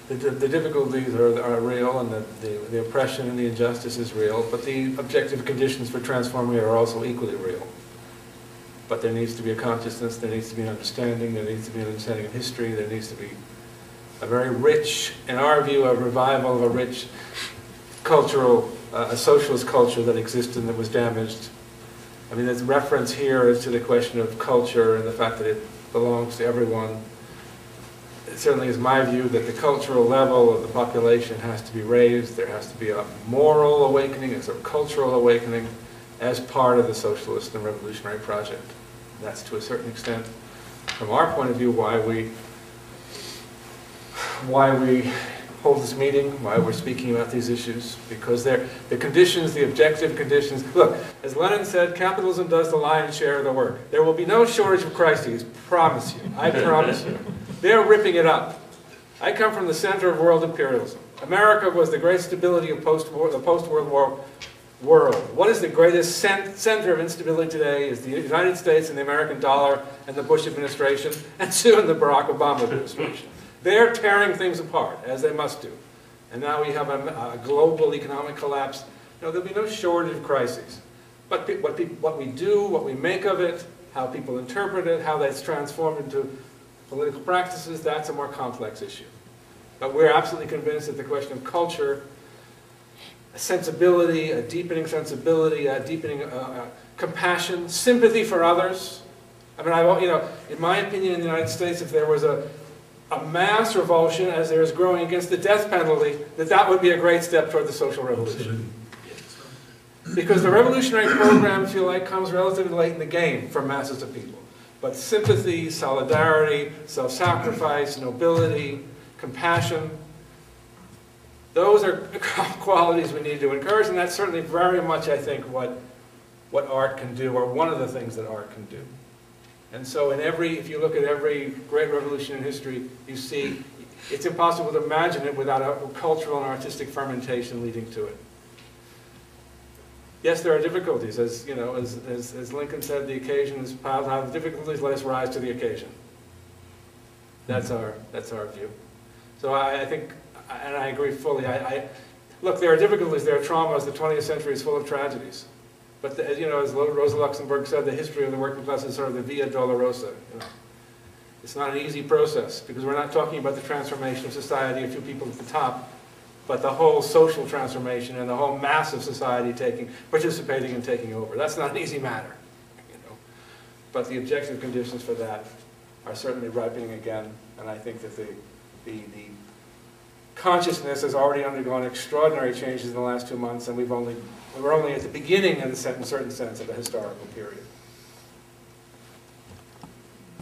The difficulties are real, and the oppression and the injustice is real, but the objective conditions for transforming it are also equally real. But there needs to be a consciousness, there needs to be an understanding, there needs to be an understanding of history, there needs to be a very rich, in our view, a revival of a rich cultural, a socialist culture that existed and that was damaged. I mean, there's reference here to the question of culture and the fact that it belongs to everyone. It certainly is my view that the cultural level of the population has to be raised. There has to be a moral awakening, a sort of cultural awakening as part of the socialist and revolutionary project. That's to a certain extent, from our point of view, why we hold this meeting, why we're speaking about these issues, because the conditions, the objective conditions. Look, as Lenin said, capitalism does the lion's share of the work. There will be no shortage of crises, promise you, I promise you. They're ripping it up. I come from the center of world imperialism. America was the great stability of the post-World War world. What is the greatest center of instability today is the United States and the American dollar and the Bush administration, and soon the Barack Obama administration. They're tearing things apart, as they must do. And now we have a global economic collapse. No, there'll be no shortage of crises. But what we do, what we make of it, how people interpret it, how that's transformed into political practices, that's a more complex issue. But we're absolutely convinced that the question of culture, a sensibility, a deepening sensibility, a deepening compassion, sympathy for others. I mean, in my opinion, in the United States, if there was a mass revulsion, as there is growing against the death penalty, that would be a great step toward the social revolution. Because the revolutionary program, if you like, comes relatively late in the game for masses of people. But sympathy, solidarity, self-sacrifice, nobility, compassion, those are qualities we need to encourage, and that's certainly very much, I think, what art can do, or one of the things that art can do. And so if you look at every great revolution in history, you see it's impossible to imagine it without a cultural and artistic fermentation leading to it. Yes, there are difficulties. As Lincoln said, the occasion is piled high with difficulties, let us rise to the occasion. That's our view. So I think, and I agree fully, look, there are difficulties, there are traumas, the 20th century is full of tragedies. But as Rosa Luxemburg said, the history of the working class is sort of the Via Dolorosa. It's not an easy process, because we're not talking about the transformation of society, a few people at the top, but the whole social transformation and the whole mass of society participating and taking over. That's not an easy matter. But the objective conditions for that are certainly ripening again, and I think that the consciousness has already undergone extraordinary changes in the last 2 months, and we're only at the beginning, in a certain sense, of a historical period.